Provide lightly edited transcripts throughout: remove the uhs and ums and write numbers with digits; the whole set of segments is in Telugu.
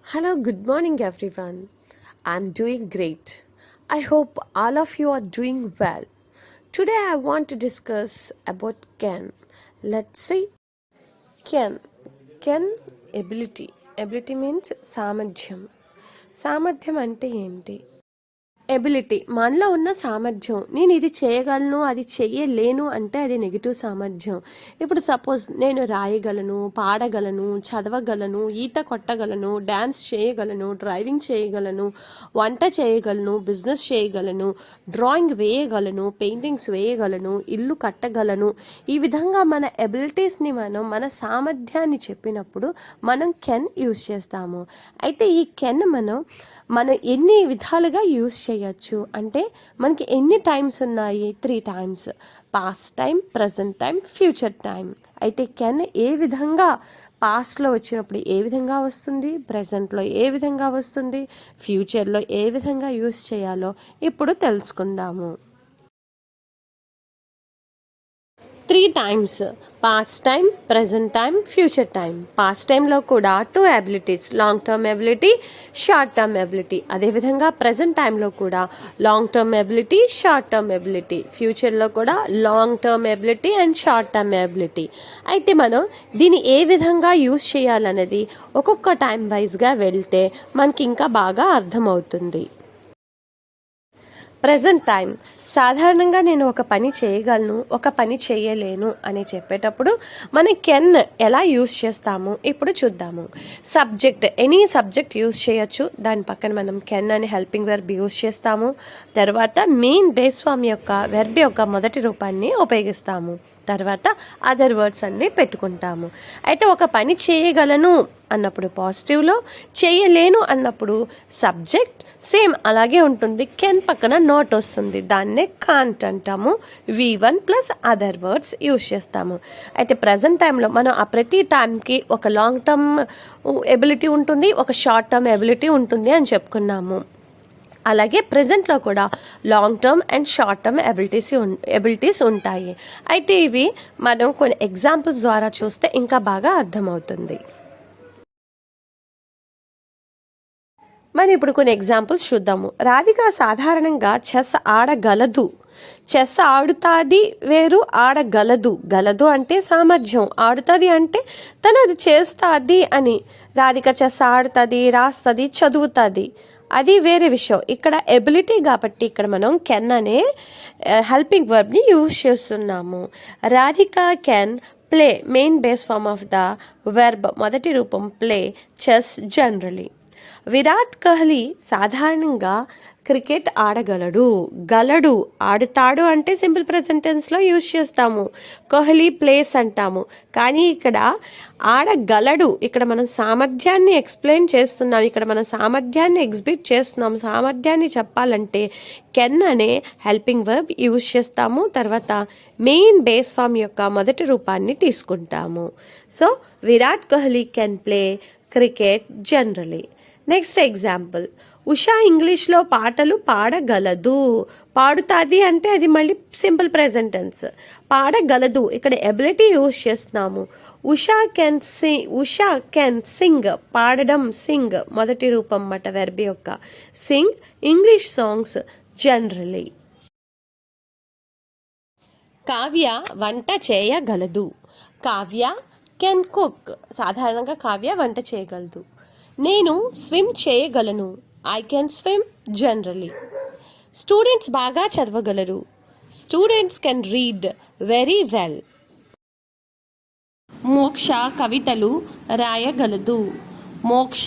Hello, good morning, everyone. I'm doing great. I hope all of you are doing well. Today, I want to discuss about can. Let's see. Can. Can ability. Ability means సామర్థ్యం. సామర్థ్యం అంటే ఏంటి? ఎబిలిటీ మనలో ఉన్న సామర్థ్యం. నేను ఇది చేయగలను, అది చెయ్యలేను అంటే అది నెగిటివ్ సామర్థ్యం. ఇప్పుడు సపోజ్ నేను రాయగలను, పాడగలను, చదవగలను, ఈత కొట్టగలను, డ్యాన్స్ చేయగలను, డ్రైవింగ్ చేయగలను, వంట చేయగలను, బిజినెస్ చేయగలను, డ్రాయింగ్ వేయగలను, పెయింటింగ్స్ వేయగలను, ఇల్లు కట్టగలను. ఈ విధంగా మన ఎబిలిటీస్ని మన సామర్థ్యాన్ని చెప్పినప్పుడు మనం కెన్ యూజ్ చేస్తాము. అయితే ఈ కెన్ మనం ఎన్ని విధాలుగా యూజ్ చేయొచ్చు అంటే మనకి ఎన్ని టైమ్స్ ఉన్నాయి? 3 times. Past time, present time, future time. అయితే కెన్ ఏ విధంగా పాస్ట్లో వచ్చినప్పుడు ఏ విధంగా వస్తుంది, ప్రజెంట్లో ఏ విధంగా వస్తుంది, ఫ్యూచర్లో ఏ విధంగా యూజ్ చేయాలో ఇప్పుడు తెలుసుకుందాము. 3 times: past time, present time, future time. Past టైంలో కూడా 2 abilities: long term ability, short term ability. అదేవిధంగా ప్రజెంట్ టైంలో కూడా long term ability, short term ability. ఫ్యూచర్లో కూడా long term ability and short term ability. అయితే మనం దీన్ని ఏ విధంగా యూజ్ చేయాలనేది ఒక్కొక్క టైం వైజ్గా వెళ్తే మనకి ఇంకా బాగా అర్థమవుతుంది. Present time. సాధారణంగా నేను ఒక పని చేయగలను, ఒక పని చేయలేను అని చెప్పేటప్పుడు మనం కెన్ ఎలా యూజ్ చేస్తాము ఇప్పుడు చూద్దాము. సబ్జెక్ట్, ఎనీ సబ్జెక్ట్ యూజ్ చేయొచ్చు. దాని పక్కన మనం కెన్ అని హెల్పింగ్ వెర్బ్ యూజ్ చేస్తాము. తర్వాత మెయిన్ బేస్ ఫామ్ యొక్క వెర్బ్ యొక్క మొదటి రూపాన్ని ఉపయోగిస్తాము. తర్వాత అదర్ వర్డ్స్ అన్నీ పెట్టుకుంటాము. అయితే ఒక పని చేయగలను అన్నప్పుడు పాజిటివ్లో, చేయలేను అన్నప్పుడు సబ్జెక్ట్ సేమ్ అలాగే ఉంటుంది. కెన్ పక్కన నోట్ వస్తుంది, దాన్నే కాంట్ అంటాము. V1 plus other words use చేస్తాము. అయితే ప్రజెంట్ టైంలో మనం ఆ ప్రతి టైంకి ఒక లాంగ్ టర్మ్ ఎబిలిటీ ఉంటుంది, ఒక షార్ట్ టర్మ్ ఎబిలిటీ ఉంటుంది అని చెప్పుకున్నాము. అలాగే ప్రజెంట్లో కూడా long term and short term abilities ఉంటాయి. అయితే ఇవి మనం కొన్ని ఎగ్జాంపుల్స్ ద్వారా చూస్తే ఇంకా బాగా అర్థమవుతుంది. మరి ఇప్పుడు కొన్ని ఎగ్జాంపుల్స్ చూద్దాము. రాధిక సాధారణంగా చెస్ ఆడగలదు. చెస్ ఆడుతాది వేరు, ఆడగలదు. గలదు అంటే సామర్థ్యం, ఆడుతుంది అంటే తను అది చేస్తుంది అని. రాధిక చెస్ ఆడుతుంది, రాస్తుంది, చదువుతుంది, అది వేరే విషయం. ఇక్కడ ఎబిలిటీ కాబట్టి ఇక్కడ మనం కెన్ అనే హెల్పింగ్ వర్బ్ని యూజ్ చేస్తున్నాము. Radhika can play, main base form of the verb మొదటి రూపం play, chess generally. Virat Kohli సాధారణంగా క్రికెట్ ఆడగలడు. గలడు, ఆడుతాడు అంటే సింపుల్ ప్రెజెంట్ టెన్స్లో యూజ్ చేస్తాము. కోహ్లీ ప్లేస్ అంటాము. కానీ ఇక్కడ ఆడగలడు, ఇక్కడ మనం సామర్థ్యాన్ని ఎక్స్ప్లెయిన్ చేస్తున్నాం, ఇక్కడ మనం సామర్థ్యాన్ని ఎగ్జిబిట్ చేస్తున్నాం. సామర్థ్యాన్ని చెప్పాలంటే కెన్ అనే హెల్పింగ్ వర్బ్ యూజ్ చేస్తాము. తర్వాత మెయిన్ బేస్ ఫామ్ యొక్క మొదటి రూపాన్ని తీసుకుంటాము. So Virat Kohli can play cricket generally. Next example: Usha ఇంగ్లీష్లో పాటలు పాడగలదు. పాడుతుంది అంటే అది మళ్ళీ సింపుల్ ప్రెజెంట్ టెన్స్. పాడగలదు, ఇక్కడ ఎబిలిటీ యూజ్ చేస్తున్నాము. ఉషా కెన్ సింగ్, పాడడం, సింగ్ మొదటి రూపం మాట వెర్బ్ యొక్క. Sing English songs generally. Kavya వంట చేయగలదు. Kavya can cook. సాధారణంగా కావ్య వంట చేయగలదు. నేను స్విమ్ చేయగలను. I can swim generally. Students బాగా చదవగలరు. Students can read very well. Moksha కవితలు రాయగలదు. Moksha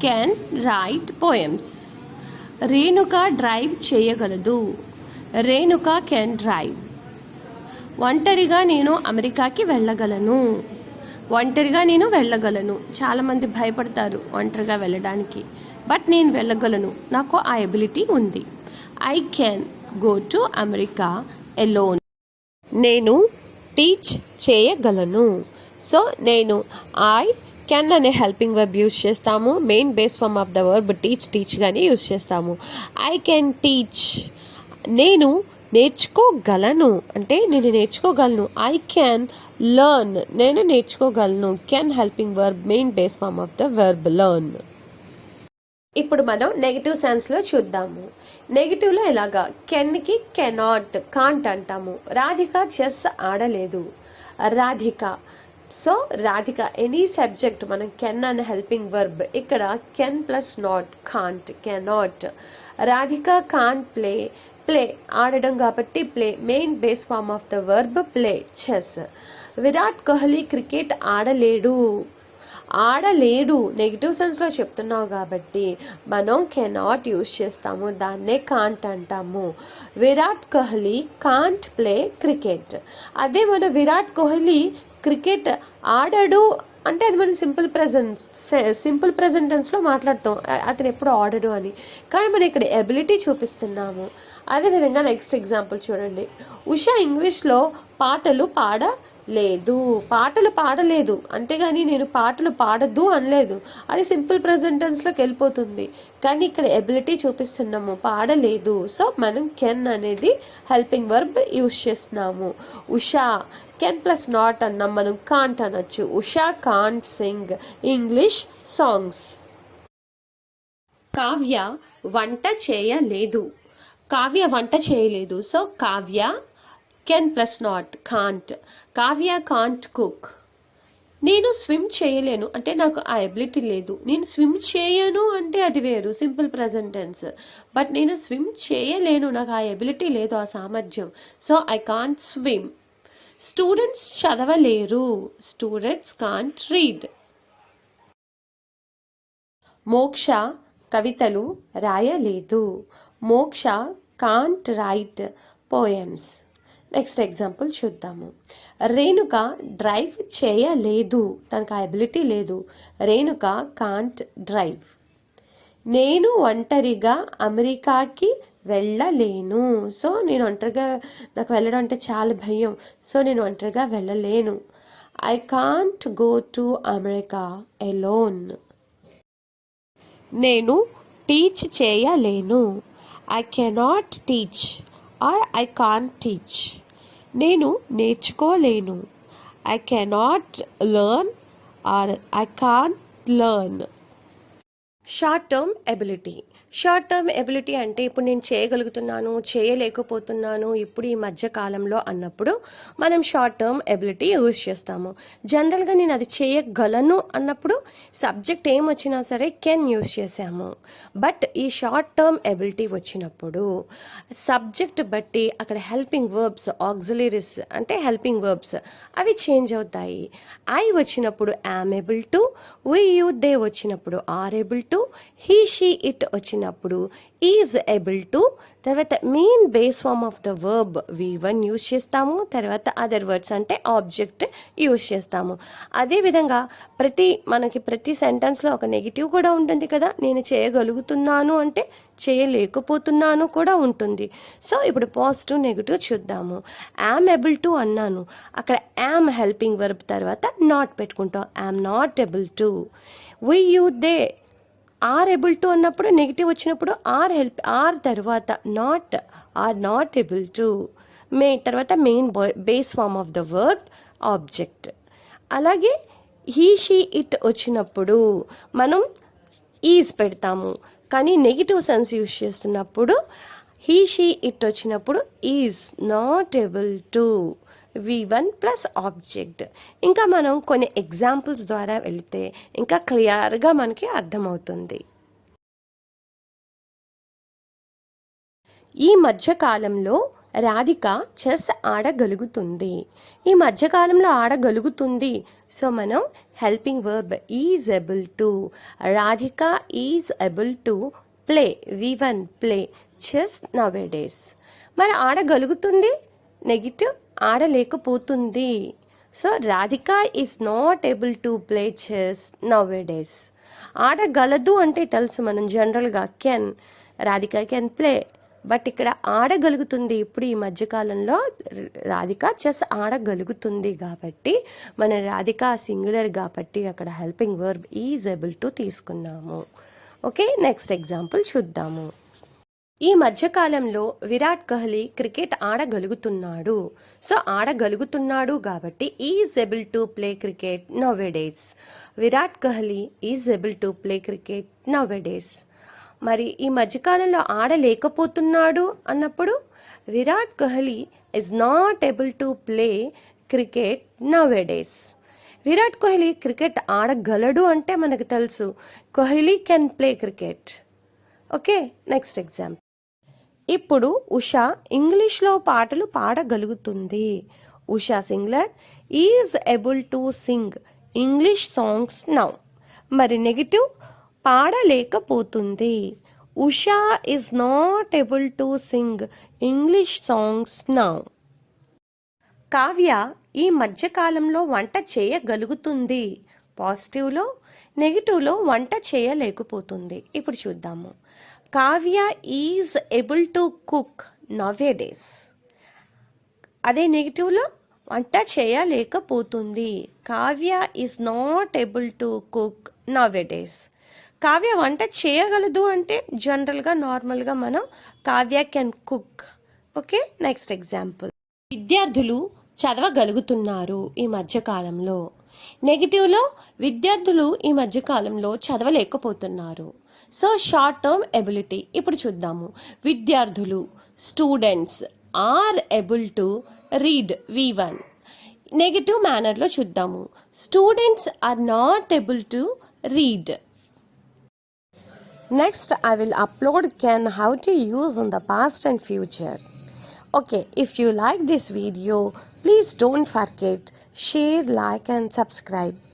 can write poems. Renuka drive చేయగలదు. Renuka can drive. ఒంటరిగా నేను అమెరికాకి వెళ్ళగలను. ఒంటరిగా నేను వెళ్ళగలను. చాలామంది భయపడతారు ఒంటరిగా వెళ్ళడానికి, బట్ నేను వెళ్ళగలను, నాకు ఆ ఎబిలిటీ ఉంది. I can go to America alone. నేను టీచ్ చేయగలను. సో నేను ఐ కెన్ అనే హెల్పింగ్ వర్బ్ యూజ్ చేస్తాము. Main base form of the verb teach గానే యూజ్ చేస్తాము. I can teach. నేను నేర్చుకోగలను అంటే నేను నేర్చుకోగలను. ఐ క్యాన్ లెర్న్, నేను నేర్చుకోగలను. Can helping verb main base form of the verb learn. ఇప్పుడు మనం నెగిటివ్ సెన్స్లో చూద్దాము. నెగిటివ్లో ఎలాగా, కెన్కి కెనాట్, కాంట్ అంటాము. రాధిక చెస్ ఆడలేదు, Radhika. So Radhika any subject మనం కెన్ అనే హెల్పింగ్ వర్బ్, ఇక్కడ can plus not, can't, cannot. Radhika can't play, play ఆడడం కాబట్టి play, main base form of the verb play, chess. Virat Kohli cricket ఆడలేడు, ఆడలేడు నెగిటివ్ సెన్స్లో చెప్తున్నావు కాబట్టి మనం కెనాట్ యూజ్ చేస్తాము, దాన్నే కాంట్ అంటాము. Virat Kohli can't play cricket. అదే మన విరాట్ కోహ్లీ క్రికెట్ ఆడడు అంటే అది మనం సింపుల్ ప్రెజెంట్ టెన్స్లో మాట్లాడతాం, అతను ఎప్పుడు ఆడడు అని. కానీ మనం ఇక్కడ ఎబిలిటీ చూపిస్తున్నాము. అదేవిధంగా నెక్స్ట్ ఎగ్జాంపుల్ చూడండి. ఉషా ఇంగ్లీష్లో పాటలు పాడలేదు, అంతేగాని నేను పాటలు పాడద్దు అనలేదు, అది సింపుల్ ప్రెజెంట్ టెన్స్లోకి వెళ్ళిపోతుంది. కానీ ఇక్కడ ఎబిలిటీ చూపిస్తున్నాము, పాడలేదు. సో మనం కెన్ అనేది హెల్పింగ్ వర్బ్ యూజ్ చేస్తున్నాము. ఉషా కెన్ ప్లస్ నాట్ అన్నాం, మనం కాంట్ అనొచ్చు. Usha can't sing English songs. Kavya వంట చేయలేదు, కావ్య వంట చేయలేదు. So Kavya can plus not, can't. Kavya can't cook. నేను స్విమ్ చేయలేను అంటే నాకు ఆ ఎబిలిటీ లేదు. నేను స్విమ్ చేయను అంటే అది వేరు, సింపుల్ ప్రెజెంట్ టెన్స్. బట్ నేను స్విమ్ చేయలేను, నాకు ఆ ఎబిలిటీ లేదు, ఆ సామర్థ్యం. So I can't swim. Students చదవలేరు, స్టూడెంట్స్ కాంట్ రీడ్. మోక్ష కవితలు రాయలేదు, Moksha can't write poems. Next example చూద్దాము. రేణుక డ్రైవ్ చేయలేదు, తనకు ఆ ఎబిలిటీ లేదు, రేణుక కాంట్ డ్రైవ్. నేను ఒంటరిగా అమెరికాకి వెళ్ళలేను. సో నేను ఒంటరిగా, నాకు వెళ్ళడం అంటే చాలా భయం, సో నేను ఒంటరిగా వెళ్ళలేను. I can't go to America alone. నేను టీచ్ చేయలేను, I cannot teach or I can't teach. నేను నేర్చుకోలేను, I cannot learn or I can't learn. Short term ability. Short term ability అంటే ఇప్పుడు నేను చేయగలుగుతున్నాను, చేయలేకపోతున్నాను ఇప్పుడు ఈ మధ్య కాలంలో అన్నప్పుడు మనం షార్ట్ టర్మ్ ఎబిలిటీ యూజ్ చేస్తాము. జనరల్గా నేను అది చేయగలను అన్నప్పుడు సబ్జెక్ట్ ఏమొచ్చినా సరే కెన్ యూజ్ చేసాము. బట్ ఈ షార్ట్ టర్మ్ ఎబిలిటీ వచ్చినప్పుడు సబ్జెక్ట్ బట్టి అక్కడ హెల్పింగ్ వర్బ్స్, ఆక్సిలరీస్ అంటే హెల్పింగ్ వర్బ్స్ అవి చేంజ్ అవుతాయి. ఐ వచ్చినప్పుడు am able to, we you they వచ్చినప్పుడు are able to, he she it వచ్చినప్పుడు ఈజ్ ఏబుల్ టు, తర్వాత main base form of the verb V1 use చేస్తాము, తర్వాత అదర్ వర్డ్స్ అంటే ఆబ్జెక్ట్ యూజ్ చేస్తాము. అదేవిధంగా మనకి ప్రతి సెంటెన్స్లో ఒక నెగిటివ్ కూడా ఉంటుంది కదా, నేను చేయగలుగుతున్నాను అంటే చేయలేకపోతున్నాను కూడా ఉంటుంది. సో ఇప్పుడు పాజిటివ్ నెగిటివ్ చూద్దాము. యామ్ ఏబుల్ టు అన్నాను, అక్కడ యామ్ హెల్పింగ్ వర్బ్ తర్వాత నాట్ పెట్టుకుంటాం, am not able to. We you they are able to అన్నప్పుడు నెగిటివ్ వచ్చినప్పుడు ఆర్ తర్వాత నాట్ ఏబుల్ టు, తర్వాత main base form of the verb object. అలాగే హీ షీ ఇట్ వచ్చినప్పుడు మనం ఈజ్ పెడతాము, కానీ నెగిటివ్ సెన్స్ యూజ్ చేస్తున్నప్పుడు హీ షీ ఇట్ వచ్చినప్పుడు is not able to, V1 plus object. ఇంకా మనం కొన్ని ఎగ్జాంపుల్స్ ద్వారా వెళితే ఇంకా క్లియర్గా మనకి అర్థమవుతుంది. ఈ మధ్యకాలంలో రాధిక చెస్ ఆడగలుగుతుంది. ఈ మధ్యకాలంలో ఆడగలుగుతుంది, సో మనం helping verb is able to. Radhika is able to play, V1 play chess nowadays. మరి ఆడగలుగుతుంది నెగిటివ్, ఆడలేకపోతుంది. So Radhika is not able to play chess nowadays. ఆడగలదు అంటే తెలుసు మనం జనరల్గా can, Radhika can play. But ఇక్కడ ఆడగలుగుతుంది, ఇప్పుడు ఈ మధ్యకాలంలో రాధిక చెస్ ఆడగలుగుతుంది కాబట్టి మన రాధిక సింగులర్ కాబట్టి అక్కడ helping verb is able to తీసుకున్నాము. ఓకే, నెక్స్ట్ ఎగ్జాంపుల్ చూద్దాము. ఈ మధ్యకాలంలో విరాట్ కోహ్లీ క్రికెట్ ఆడగలుగుతున్నాడు. సో ఆడగలుగుతున్నాడు కాబట్టి is able to play cricket nowadays. Virat Kohli is able to play cricket nowadays. మరి ఈ మధ్యకాలంలో ఆడలేకపోతున్నాడు అన్నప్పుడు Virat Kohli is not able to play cricket nowadays. Virat Kohli cricket ఆడగలడు అంటే మనకు తెలుసు, Kohli can play cricket. Okay, next example. ఇప్పుడు ఉషా ఇంగ్లీష్లో పాటలు పాడగలుగుతుంది. Usha singer is able to sing English songs now. మరి నెగిటివ్, పాడలేకపోతుంది. Usha is not able to sing English songs now. Kavya ఈ మధ్యకాలంలో వంట చేయగలుగుతుంది. పాజిటివ్లో, నెగిటివ్లో వంట చేయలేకపోతుంది. ఇప్పుడు చూద్దాము. Kavya is able to cook nowadays. అదే నెగిటివ్లో వంట చేయలేకపోతుంది. Kavya is not able to cook nowadays. Kavya వంట చేయగలదు అంటే జనరల్గా నార్మల్గా మనం Kavya can cook. Okay, next example. విద్యార్థులు చదవగలుగుతున్నారు ఈ మధ్యకాలంలో. నెగిటివ్లో విద్యార్థులు ఈ మధ్యకాలంలో చదవలేకపోతున్నారు. So short term ability. ఇప్పుడు చూద్దాము. విద్యార్థులు students are able to read V1. Negative మేనర్లో చూద్దాము. Students are not able to read. Next, I will upload can how to use in the past and future. Okay, if you like this video, please don't forget, share, like and subscribe.